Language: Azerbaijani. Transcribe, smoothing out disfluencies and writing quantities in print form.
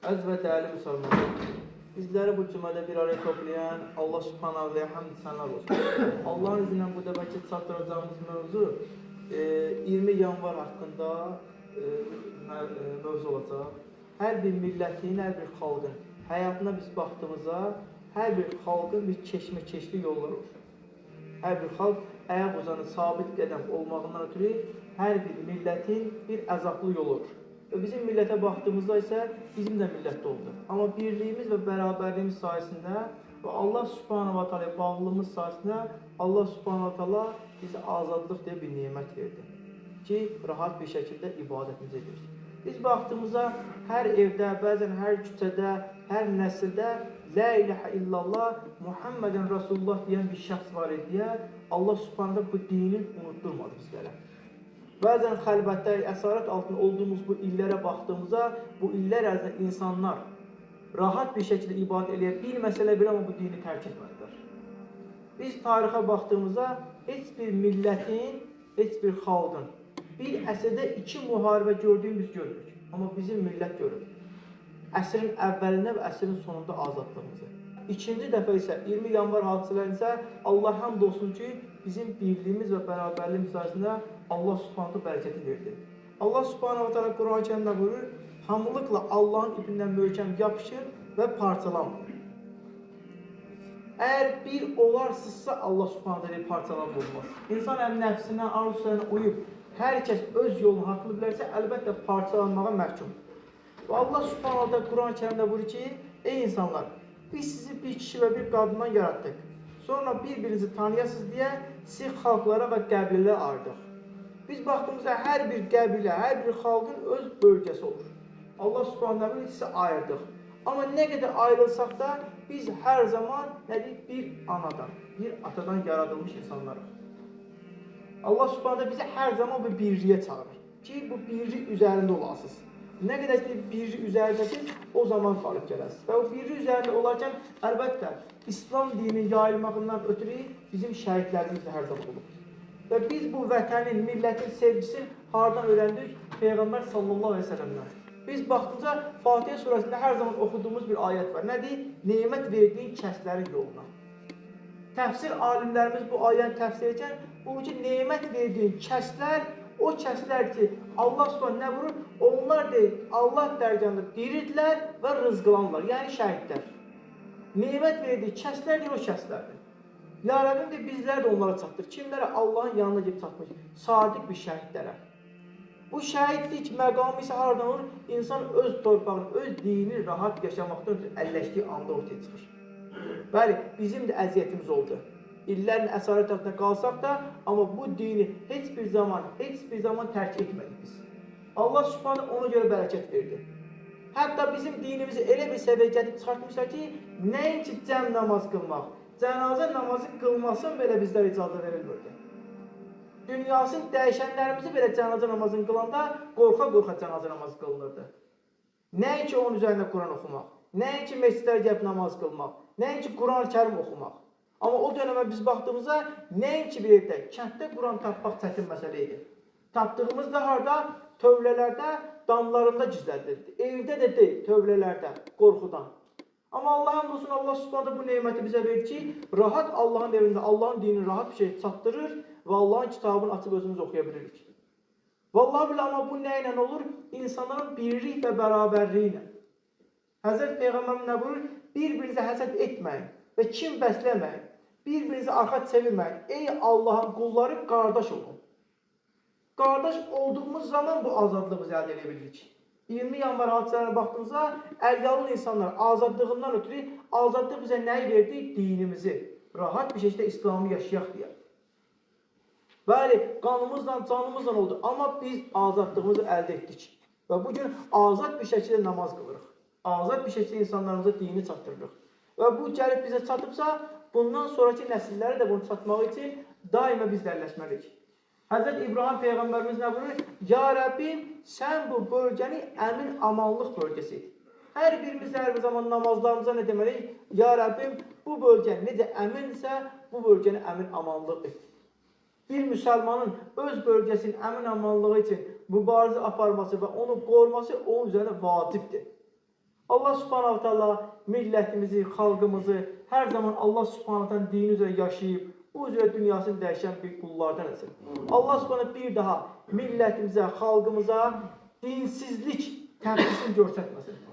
Əziz və dəyərli müsəlmanlar, bizləri bu cümlədə bir araya toplayan Allah subhanahu və həmd sənlər olsun. Allahın izni ilə bu dəfəki çatdıracağımız mövzu 20 yanvar haqqında mövzu olacaq. Hər bir millətin, hər bir xalqın həyatına biz baxdığımızda hər bir xalqın bir keçmə-keçli yolları olur. Hər bir xalq ayaq uzanı sabit qədəm olmağından ötürü hər bir millətin bir əzablı yolu olur. Və bizim millətə baxdığımızda isə bizim də millətdə oldu. Amma birliyimiz və bərabərliyimiz sayəsində və Allah subhanahu wa ta'ala bağlılığımız sayəsində Allah subhanahu wa ta'ala bizə azadlıq deyə bir nemət verdi ki, rahat bir şəkildə ibadətimizi edirik. Biz baxdığımızda hər evdə, bəzən hər küçədə, hər nəsildə La ilahə illallah, Muhammeden Rasulullah deyən bir şəxs var deyə Allah subhanahu wa ta'ala bu dini unutturmadı bizlərə. Bəzən xəlbətdə, əsarət altında olduğumuz bu illərə baxdığımızda, bu illər ərzində insanlar rahat bir şəkildə ibadət eləyə bilməsələr belə, amma bu dini tərk etmədilər. Biz tarixə baxdığımızda heç bir millətin, heç bir xalqın bir əsrdə 2 müharibə gördüyümüz görürük. Amma bizim millət görür. Əsrin əvvəlində və əsrin sonunda azadlığımızı. İkinci dəfə isə 20 yanvar hadisələrində isə Allah həmd olsun ki, bizim birliyimiz və bərabərliyimiz sayəsində Allah subhanahu bərəkəti verdi. Allah subhanahu ta'ala Quran-ı Kərimdə buyurur, hamılıqla Allahın ipindən möhkəm yapışır və parçalanmır. Əgər bir olarsızsa Allah subhanahu ta'ala parçalanma olmaz. İnsan nəfsinə, arzusuna uyub, hər kəs öz yolunu haqlı bilərsə, əlbəttə parçalanmağa məhkumdur. Və Allah subhanahu ta'ala Quran-ı Kərimdə buyurur ki, ey insanlar, biz sizi bir kişi və bir qadından yaratdıq. Sonra bir-birinizi tanıyasınız deyə sizi xalqlara və qəbilələrə ayırdıq. Biz baxdığımızda hər bir qəbilə, hər bir xalqın öz bölgəsi olur. Allah subhanahu ta'ala sizi ayırdıq. Amma nə qədər ayrılsaq da biz hər zaman bir anadan, bir atadan yaradılmış insanlarıq. Allah subhanahu ta'ala bizi hər zaman bu birliyə çağırır ki, bu birlik üzərində olasınız. Nə qədər ki, birlik üzərindəsiniz, o zaman qalib gələsiniz. Və o birlik üzərində olarkən, əlbəttə, İslam dininin yayılmağından ötürü bizim şəhidlərimiz də hər zaman olur. Və biz bu vətənin, millətin sevgisini haradan öyrəndik? Peyğəmbər sallallahu aleyhi ve sellemdən. Biz baxdığımızda Fatihə surəsində hər zaman oxuduğumuz bir ayət var. Nədir? Nemət verdiyin kəslərin yoluna. Təfsir alimlərimiz bu ayəni təfsir edən, bu ki, nemət verdiyin kəslər, o kəslər ki, Allah subhanahu nə vurur? Onlar deyil, Allah dərgahında diridirlər və rızqlanırlar, yəni şəhidlər. Nemət verdiyi kəslər deyil, o kəslərdir. Ya Rəbbim de bizlər də onlara çatdır. Kimlərə? Allahın yanına gedib çatmış, sadiq bir şəhidlərə. Bu şəhidlik məqamı isə haradan olur? İnsan öz torpağını, öz dini rahat yaşamaqdan ötürü əlləşdiyi anda ortaya çıxır. Bəli, bizim də əziyyətimiz oldu. İllərin əsarət altında qalsaq da, amma bu dini heç bir zaman tərk etmədik biz. Allah subhanahu ona görə bərəkət verdi. Hətta bizim dinimizi elə bir səviyyə gəlib çıxartmışlar ki, nəinki cəm namaz qılmaq, cənazə namazı qılmasın belə bizlər icazə verilmirdi. Dünyasını dəyişənlərimizi belə cənazə namazını qılanda qorxa-qorxa cənazə namazı qılınırdı. Nəinki onun üzərində Quran oxumaq, nəinki məscidlərə gəlib namaz qılmaq, nəinki Quran-ı Kərim oxumaq. Amma o dönəmə biz baxdığımızda nəinki bir evdə, kənddə Quran tapmaq çətin məsələ idi. Tapdığımız da harada? Tövlələrdə, damlarında gizlədildi. Evdə də deyil, tövlələrdə, qorxudan. Amma Allah'ın olsun, Allah subhanahu bu neməti bizə verir ki, rahat Allah'ın evində, Allah'ın dinini rahat bir şey çatdırır və Allah'ın kitabını açıb özümüz oxuya bilirik. Vallahi bilə, amma bu nə ilə olur? İnsanların birlik və bərabərliyi ilə. Həzrət Peyğəmbər nə buyurur? Bir-birinizə həsəd etməyin və kim bəsləməyin, bir-birinizə arxa çevirməyin. Ey Allah'ın qulları, qardaş olun. Qardaş olduğumuz zaman bu azadlığımızı əldə edə bilirik. 20 yanvar hadisələrine baxdığımızda əlyalın insanlar azadlığından ötürü azadlıq bizə nəyi verdi? Dinimizi. Rahat bir şəkildə İslamı yaşayaq deyə. Bəli, qanımızla, canımızla oldu. Amma biz azadlığımızı əldə etdik. Və bugün azad bir şəkildə namaz qılırıq. Azad bir şəkildə insanlarımıza dini çatdırırıq. Və bu gəlib bizə çatıbsa, bundan sonraki nəsillərə də bunu çatmaq üçün daima biz dərləşməliyik. Həzrət İbrahim Peyğəmbərimiz nə buyurur? Ya Rəbbim, sən bu bölgəni əmin amanlıq bölgəsidir. Hər birimiz hər bir zaman namazlarımıza nə deməliyik? Ya Rəbbim, bu bölgə necə əminsə, bu bölgəni əmin amanlıq et. Bir müsəlmanın öz bölgəsinin əmin amanlığı üçün mübarizə aparması və onu qoruması onun üzərində vacibdir. Allah subhanahu teala millətimizi, xalqımızı hər zaman Allah subhanahu teala dini üzrə yaşayıb, bu üzrə dünyasını dəyişən bir qullardan etsin. Allah subhanahu bir daha millətimizə, xalqımıza dinsizlik təmsilini göstərməsin.